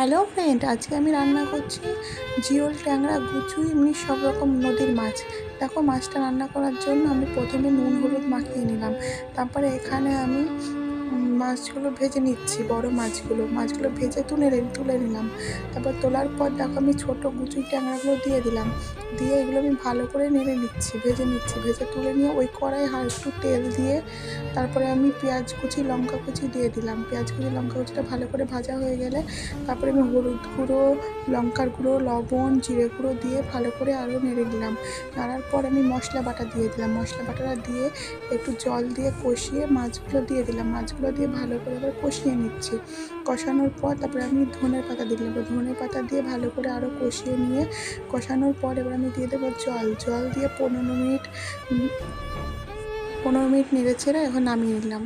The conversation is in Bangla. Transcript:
হ্যালো ফ্রেন্ড, আজকে আমি রান্না করছি জিওল, ট্যাংরা, গুচুই, এমনি সব রকম নদীর মাছ। দেখো, মাছটা রান্না করার জন্য আমি প্রথমে নুন হলুদ মাখিয়ে নিলাম। তারপরে এখানে আমি মাছগুলো ভেজে নিচ্ছি। বড় মাছগুলো ভেজে তুলে নিলাম। তারপর তোলার পর দেখো, আমি ছোট গুচুই ট্যাংরাগুলো দিয়ে দিলাম। দিয়ে এগুলো আমি ভালো করে নেড়ে নিচ্ছি, ভেজে তুলে নিয়ে ওই কড়াই একটু তেল দিয়ে তারপরে আমি পেঁয়াজ কুচি, লঙ্কা কুচি দিয়ে দিলাম। পেঁয়াজ কুচি, লঙ্কা কুচিটা ভালো করে ভাজা হয়ে গেলে তারপরে আমি হলুদ গুঁড়ো, লঙ্কার গুঁড়ো, লবণ, জিরে গুঁড়ো দিয়ে ভালো করে আরও নেড়ে নিলাম। নাড়ার পর আমি মশলা বাটা দিয়ে দিলাম। মশলা বাটাটা দিয়ে একটু জল দিয়ে কষিয়ে মাছগুলো দিয়ে দিলাম। মাছগুলো দিয়ে ভালো করে আবার কষিয়ে নিচ্ছি। কষানোর পর তারপরে আমি ধনের পাতা দিয়ে দিলাম। ধনে পাতা দিয়ে ভালো করে আরও কষানোর পর এবার আমি দিয়ে দেবো জল দিয়ে 15 মিনিট নেড়ে ছেড়ে এখন নামিয়ে নিলাম।